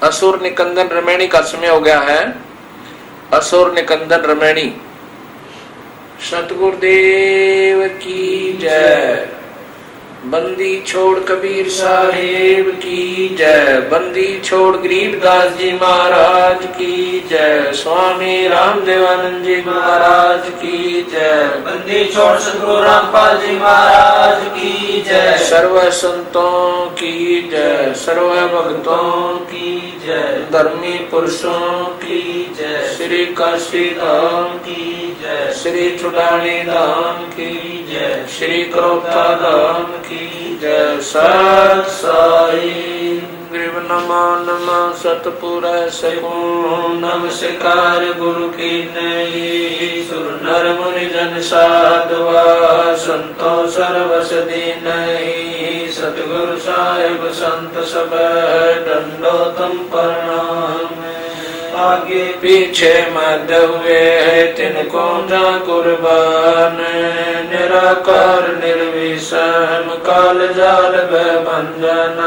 असुर निकंदन रमैनी का समय हो गया है। असुर निकंदन रमैनी। सतगुरुदेव की जय। बंदी छोड़ कबीर साहेब की जय। बंदी छोड़ गरीबदास जी महाराज की जय। स्वामी रामदेवानंद जी महाराज की जय। बंदी छोड़ सतगुरु रामपाल जी महाराज की जय। सर्व संतों की जय। सर्व भक्तों की जय। धर्मी पुरुषों की जय। श्री काशी धाम की जय। श्री चुड़ानी धाम की जय। श्री क्रोधा धाम की जय। सत साई ग्रीव नमा नमा सतपुर सगुण नमस्कार गुरु की नई। सुर नर मुनि जन साधवा संतो सर्वस दीनहि। सतगुरु साहिब संत सब दंडोतम प्रणाम। आगे पीछे मध्य हुए तिनको जा कुर्बान। निराकार निर्विषम काल जाल भंजन।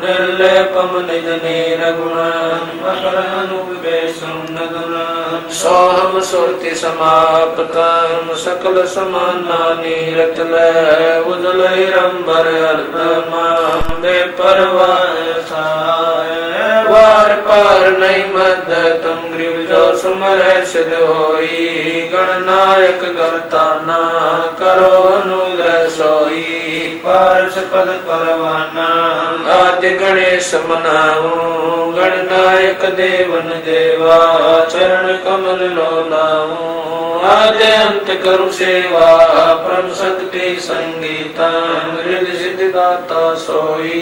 निर्लेपम निज निर्गुणम अकरानुपवेशम नगुणम। सोहम सुरति समाप्तम सकल समाना नीरतल। उजल रंबर अर्धम दे परवाह वार पार नहीं मद तुम ग्रीव जो सुमर सिद्ध होई। गणनायक गणताना करो अनुग्रह सोई। पार्श पद परवाना आद्य गणेश मनाऊ। गणनायक देवन देवा चरण कमल लोलाऊ। आद्य अंत करु सेवा परम शक्ति संगीता। हृदय सिद्ध दाता सोई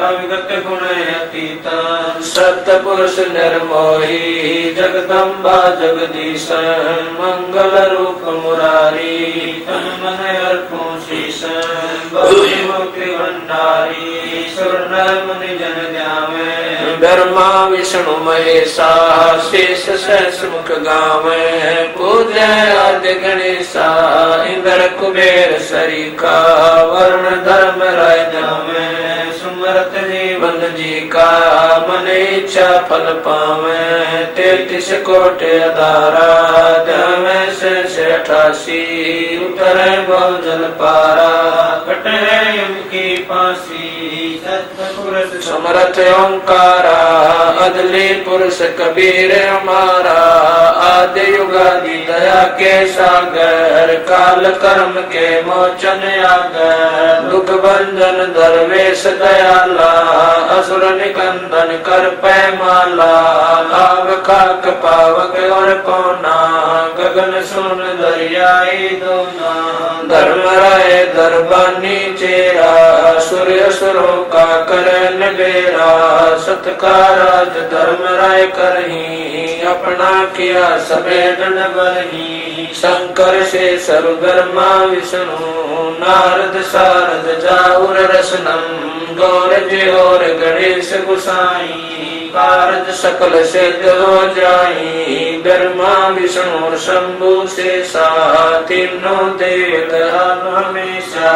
अविगत गुण अतीता। सत्य पुरुष निर्मोही जगदम्बा जगदीश। मंगल रूप मुरारी तन मन अर्पो शीश। मुक्ति भंडारी सुर नर मुनि जन ध्यावे। ब्रह्मा विष्णु महेशा शेष सहस्र मुख गावे। पूज्य आद्य गणेशा इंद्र कुबेर सरीखा। वर्ण धर्म राय जावे। सुमरत जीवन जी का मन इच्छा फल पावे। 33 कोटि अधारा जमे से 88। उतरे बहु जल पारा कटे यम की फांसी। सतपुरुष समरथ ओंकारा अदली पुरुष कबीर हमारा। आदि युगादि दया के सागर काल कर्म के मोचन आगर। दुख भंजन दरवेश दयाला असुर निकंदन कर पैमाला। आग खाक पावक और पौना गगन सुन दरियाई दोना। धर्म राय दरबानी चेरा सूर्य सुरों का करन बेरा। सत्काराज धर्म राय करही अपना किया सबे दंड बरही। शंकर से सर्वधर्मा विष्णु नारद सारद जाऊर रसनम। गौर जी और गणेश गुसाई कारज सकल सिद्ध हो जाई। ब्रह्मा विष्णु और शंभु से सा तीनों देवता हमेशा।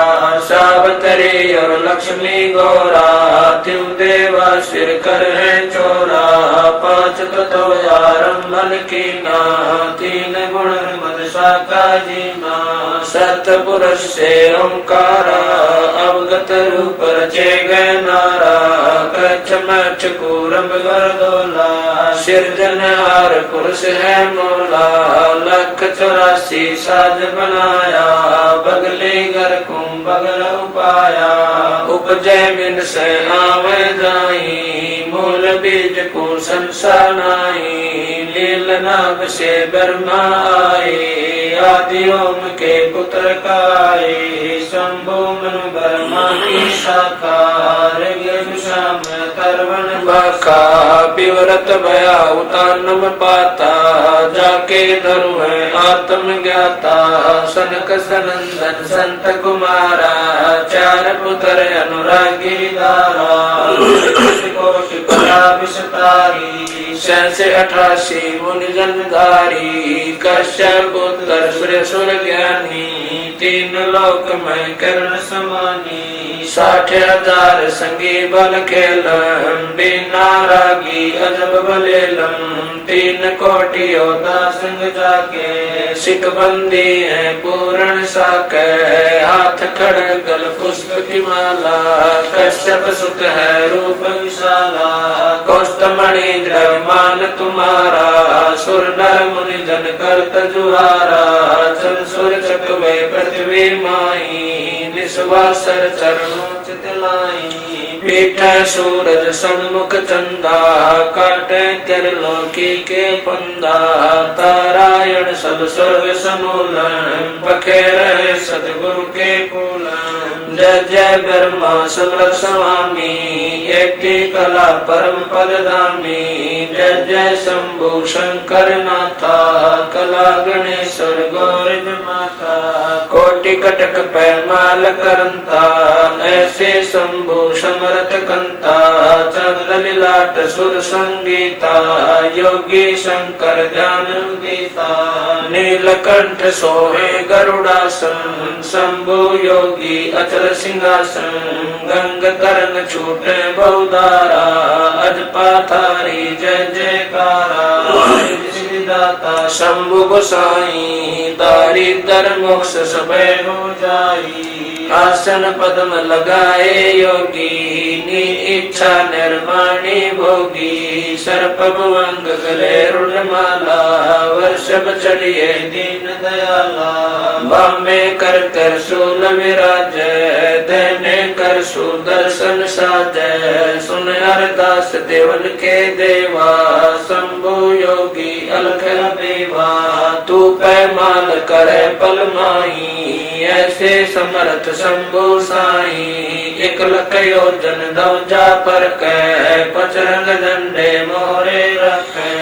सावतरी और लक्ष्मी गौरा त्यों देवा सिर कर है चोरा। 5 तत्व आरंभन की ना 3 गुण मद साका जीना। सतपुरुष से ओंकारा अवगत रूप रचे गए नारा। कच्छ मच्छ कूरम गर्दोला सिरजनहार पुरुष है मोला। 184 साज बनाया बगले घर को बगल उपाया। उपजय बिन से आवे जाई मूल बीज को संसानाई। लील नाग से ब्रह्मा आए आदि ओम के पुत्र काए। शंभु मनु ब्रह्मा की शाखा श्याम तरवन बाका। विवरत भया उतानम पाता जाके धरु है आत्म ज्ञाता। सनक सनंदन संत कुमारा 4 पुत्र अनुरागी दारा। कोटि परा विषतारी से 88 मुनि जन्मधारी कश्यप पुत्र सूर्य सुर ज्ञानी 3 लोक में कर्ण समानी 60,000 संगी बल खेलम बिना रागी अजब बलेलम 3 कोटि योद्धा संग जाके सिख बंदी है पूर्ण साके हाथ खड़ग गल पुष्प की माला कश्यप सुत है रूप विशाला कौस्तमणि द्रव्यमान तुम्हारा सुर नर मुनि जन करत जुहारा चल सुर चकवे पृथ्वी माई निस्वासर चरणों चितलाई पीठ सूरज सन्मुख चंदा काटे त्रिलोकी के पंदा तारायण सब स्वर्ग समूलन पखेर सतगुरु के पूलन जय जय ब्रह्मा समर्थ स्वामी एक कला परम पदधामी जय जय शंभु शंकर नाथा कला गणेश्वर गौरी माता कोटि कटक पैमाल करंता ऐसे शंभु समर्थ कंता चंद्र लीलाट सुर संगीता योगी शंकर ज्ञान गीता नीलकंठ सोहे गरुड़ासन शंभु योगी अचल सिंहासन गंग करण छूटे बहुदारा अजपाथारी जय जयकारा दाता शंभु गोसाई दारिद्र मोक्ष सबे हो जाई आसन पद्म लगाए योगी नी इच्छा निर्माणी भोगी सर्प भुवंग गले रुणमाला वर्षभ चढ़िए दीन दयाला बामे कर सूल विराज धने कर सुदर्शन साजय सुन अरदास देवन के देवा शंभु योगी अलख देवा तू पैमाल करे पलमाई ऐसे समर्थ शंभु साई 1 लख योजन दौजा पर कह पचरंग झंडे मोरे रखे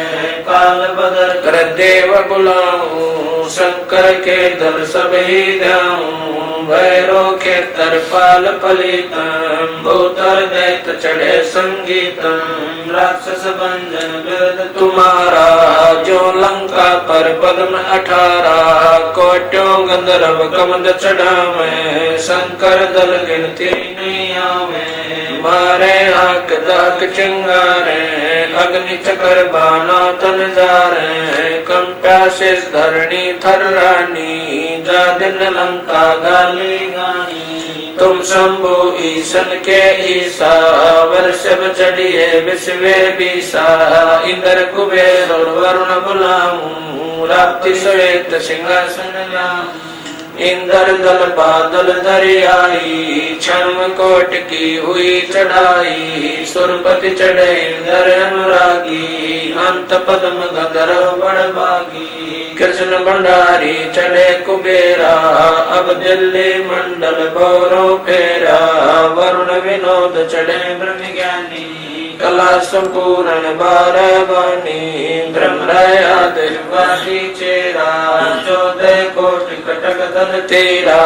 काल बदर कर देव बुलाऊं शंकर के दल सब ही जाऊं भैरो के तरपाल फलितम भूतर दैत चढ़े संगीतम राक्षस भंजन विरद तुम्हारा जो लंका पर पद्म 18 कोट्यों गंधर्व कमंद चढ़ावे शंकर दल गिनती नहीं आवे मारे आंख दाक चिंगारे अग्नि चकर बाना तन जारे कंप्या से धरणी थर रानी जा दिन लंका गाली गानी तुम शंभु ईशन के ईसा वर्षभ चढ़िए विश्व बीसा इंद्र कुबेर और वरुण बुलाऊं राप्ति श्वेत सिंहासन लाऊं इंद्र दल बादल दरियाई क्षण कोट की हुई चढ़ाई सुरपति चढ़े इंद्र अनुरागी अंत पद्म गंधर्व बड़भागी कृष्ण भंडारी चढ़े कुबेरा अब दिल्ली मंडल भौरो फेरा वरुण विनोद चढ़े ब्रह्म ज्ञानी कला संपूर्ण 12 बानी ब्रह्म आदिर्वादी चेरा 14 कोटि कटक धन तेरा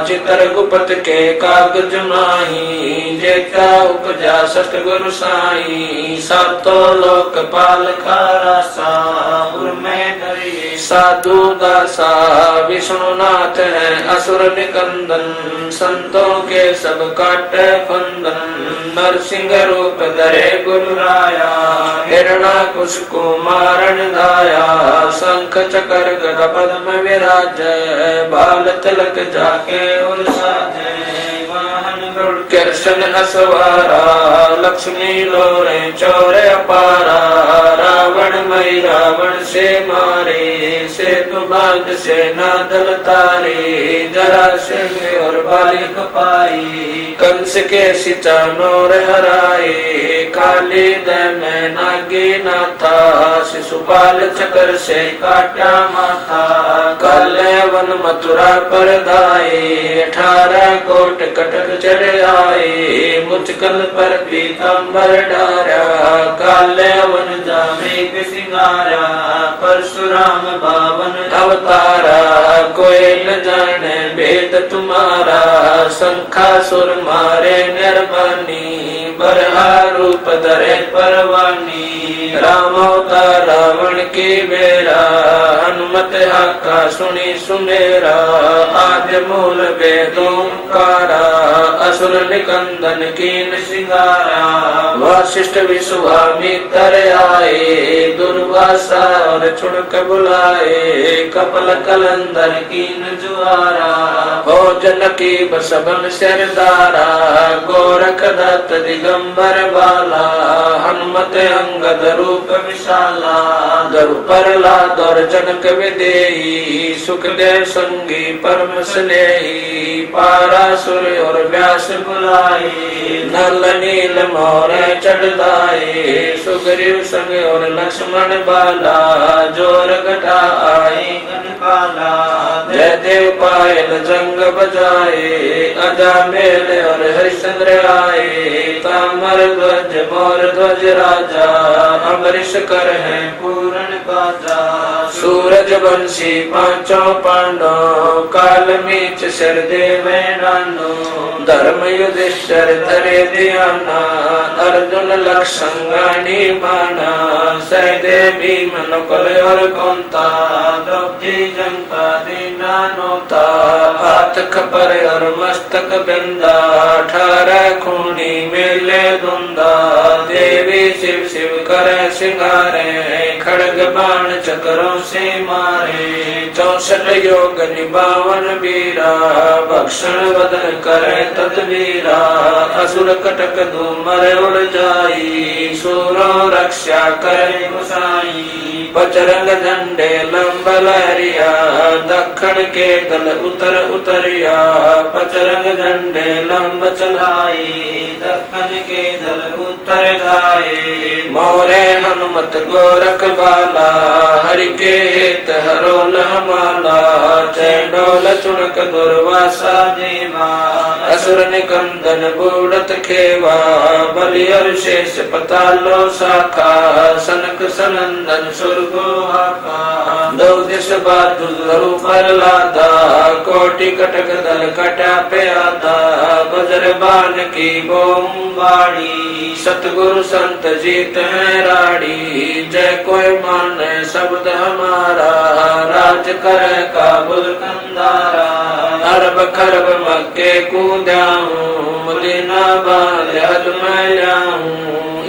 चितर गुप्त के कागज माही जेता उपजा सतगुरु साई सातों लोक पाल खारा साहुर में धरिए साधु दासा विष्णुनाथ है असुर निकंदन संतों के सब काटे फंदन नरसिंह रूप धरे गुरु राया हिरणा कुश कुमारण दाया शंख चकर गदा पद्म विराज बाल तिलक जाके उर साजे वाहन गरुड़ कृष्ण असवारा लक्ष्मी लोरे चौरे अपारा रावण मई रावण से मारे सेतु बाग से नादल तारे जरा सिंह और बालिक पाई कंस के सिचा नोर हराए काली में नागी नाथा शिशुपाल चकर से काटा माथा काले वन मथुरा पर दाए 18 कोट कटक चढ़ आए मुचकल पर पीताम्बर डारा काले वन जामे सिंगारा परशुराम बावन अवतारा कोई न जाने भेद तुम्हारा शंखासुर मारे निर्वाणी बरहा रूप धरे परवानी राम अवतार रावण की बेरा, हनुमत हाका सुनी सुमेरा, आद्य मूल वेदोंकारा, असुर निकंदन कीन सिंगारा, वशिष्ठ विश्वामित्र आए, दुर्वासा और चुड़क बुलाए, कपल कलंदर कीन जुआरा, हो जनकी बसबन सरदारा, गोरख दत्त दिगंबर बाला, हनुमत अंगद रूप विशाला, दरु प्रहलाद और जनक विदेही, सुखदेव संगी परम स्नेही, पारासुर और व्यास बुलाए, नल नील मोर चढ़ाए, सुग्रीव संग और लक्ष्मण बाला, जोर घटा आए काला, जय देव पायल जंग बजाए, अजा मेल और हरिश्चंद्र आए, तामर ध्वज मोर ध्वज राजा, अमरीश कर है पूर्ण काजा, सूरज वंशी पांचों पांडव, काल मीच शर देव नानो, धर्म युधिष्ठिर धरे ध्याना, अर्जुन लक्षंगानी माना, सहदेव भीम कुल और कुंता, द्रौपदी जनता दीना नोता, हाथ खपर और मस्तक बिंदा, 18 खूनी मेले धुंदा, देवी शिव शिव करे सिंगारे, खड़ग बाण चक्रों से मारे, 64 योग निभावन वीरा, भक्षण वदन करे तदवीरा, असुर कटक धूमर उड़ जाई, सूरों रक्षा करे गुसाई, बजरंग झंडे लंब लहरिया, दक्षिण के दल उतर उतरिया, बजरंग झंडे लंब चलाई, दक्षिण के दल उतर जाए, मोरे हनुमत गोरख बाला, हरि के हित हरोल हमाला, चैडोल चुनक दुर्वासा देवा, असुर निकंदन बूढ़त खेवा, बलि और शेष पतालो शाखा, सनक सनंदन सुरगो हाका, दो दिश बादुर पर लादा, कोटि कटक दल कटा पे आदा, बजर बाण की बोम बाड़ी, सतगुरु संत जीत है राड़ी, जय कोई माने शब्द हमारा, राज करे काबुल कंदारा, अरब खरब मक्के कूदाऊं, मदीना बांध हद मैं जाऊं,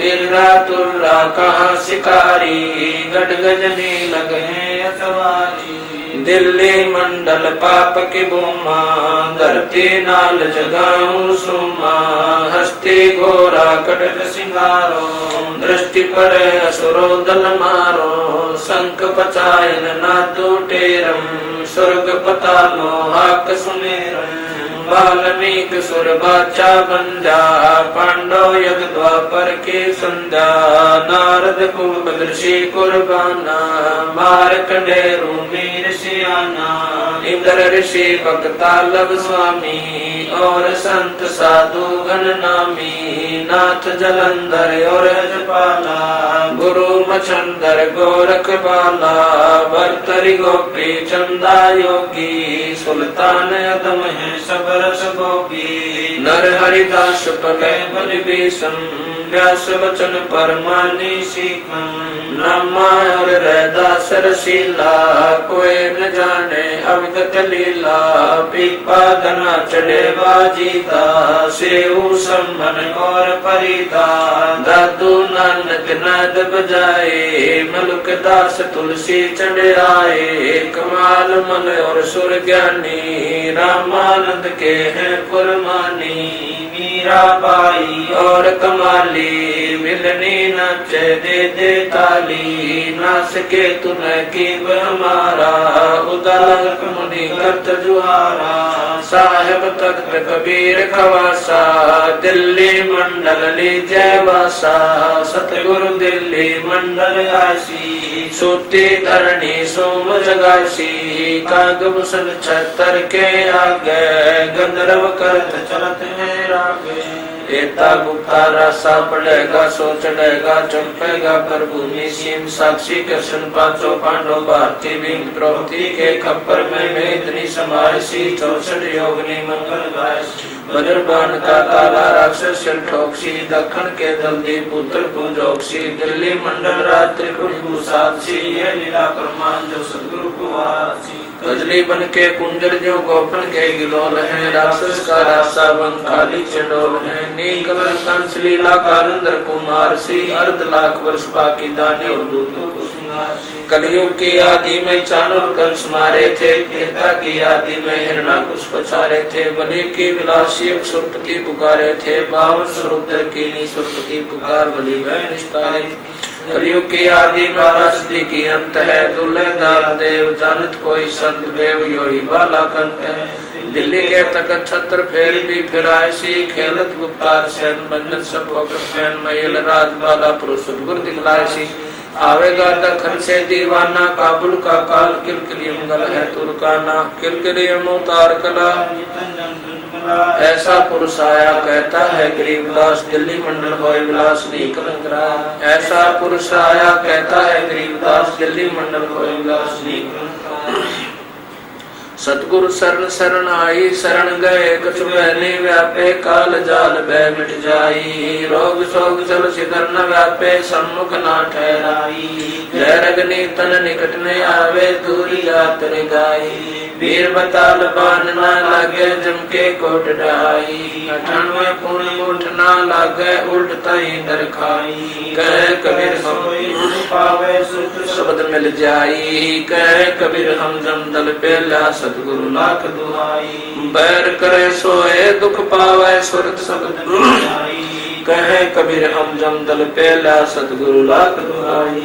इर्रा तुर्रा कहाँ शिकारी, गढ़ गजनी लगे अतवारी, दिल्ली मंडल पाप की भूमा, धरती नाल जगाऊं सुमा, हस्ती घोरा कटक सिंगारो, दृष्टि पड़े असुरो दल मारो, शंख पचायन ना टूटेरम, स्वर्ग पतालो हाक सुमेरम, वाल्मीक सुर बाचा बंजा, पांडव यज्ञ द्वापर के संध्या, नारद कुल ऋषि कुर्बाना, मार्कंडेय मीर सियाना, इंद्र ऋषि भक्तालब स्वामी, और संत साधु गण नामी, नाथ जलंधर और हजपाला, गुरु मछंदर गोरख बाला, भर्तरी गोपी चंदा योगी, सुल्तान अदम है सब रस भोगी, नर हरिदास पले बल भीषम, व्यास वचन परमानी सीखम, नमा और रैदास रसीला, कोई न जाने अवगत लीला, पीपा गना चढ़े बाजीता, सेऊ सम्मन और परिता, दादू नानक नाद बजाए, मलुक दास तुलसी चढ़े आए, कमाल मन और सुर ज्ञानी, रामानंद के हैं कुरबानी, मीरा बाई और कमाली, मिलनी नचे दे दे ताली, नास के तुम्हें की हमारा, उदालक मुनि करत जुहारा, साहेब तख्त कबीर खवासा, दिल्ली मंडल लीजय वासा, सतगुरु दिल्ली मंडल आसी, सूती धरणी सोम जगासी, काग मुसल छतर के आगे, गंधर्व करत चलत है रागे। एता गुप्ता रासा पड़ेगा सो चढ़ेगा चंपेगा प्रभु निसीम साक्षी कृष्ण पांचों पांडव भारती भीम द्रौपदी के खप्पर में इतनी समायसी 64 योगनी मंगल गाय बद्रबान का ताला राक्षस ठोक्सी दखन के दल्दी पुत्र कुंजोक्सी दिल्ली मंडल रात्रि साक्षी ये लीला प्रमाण जो सदगुरु को आसी कजली बन के कुंजर जो गोपन के गिलोल है राक्षस का रासा बन खाली चंडोल है नीकल कंस लीला कालंदर कुमार सी अर्ध लाख वर्ष बाकी दाने और दूतों को कलयुग की आदि में चाणूर कंस मारे थे त्रेता की आदि में हिरणाकुश पछारे थे बलि की विलासी सुरपति पुकारे थे 52 स्वरूप की सुरपति पुकार बलि वह निस्तारे कलयुग की आदि महाराष्ट्री की अंत है दुल्हेदार देव जानत कोई संत देव योही बाला कंत है दिल्ली के तक छत्र फेर भी फिराए सी खेलत गुप्तार सैन बंधन सब फैन महिल राज बाला पुरुष गुर दिखलाए सी आवेगा दखन से दीवाना काबुल का काल किलकिलियम है तुर्काना किलकिलियम उतार कला ऐसा पुरुष आया कहता है गरीबदास दिल्ली मंडल होय विलास नहीं कलंकरा ऐसा पुरुष आया कहता है गरीबदास दिल्ली मंडल होय विलास नहीं सतगुरु शरण शरण आई शरण गए कछु बहने व्यापे काल जाल बह मिट जाई रोग शोक जल सिधर न व्यापे सम्मुख ना ठहराई जय रगनी तन निकट न आवे दूर जात रे गाई वीर बताल बान न लागे जम के कोट ढाई 98 पुण्य मुठ न लागे उल्ट तई डर खाई कह कबीर हम पावे सुख शब्द मिल जाई कह कबीर हम जम दल पे ला सतगुरु लाख दुहाई बैर करे सोए दुख पावे सुरत शब्द कहे कबीर हम जम दल पे ला सतगुरु लाख दुहाई।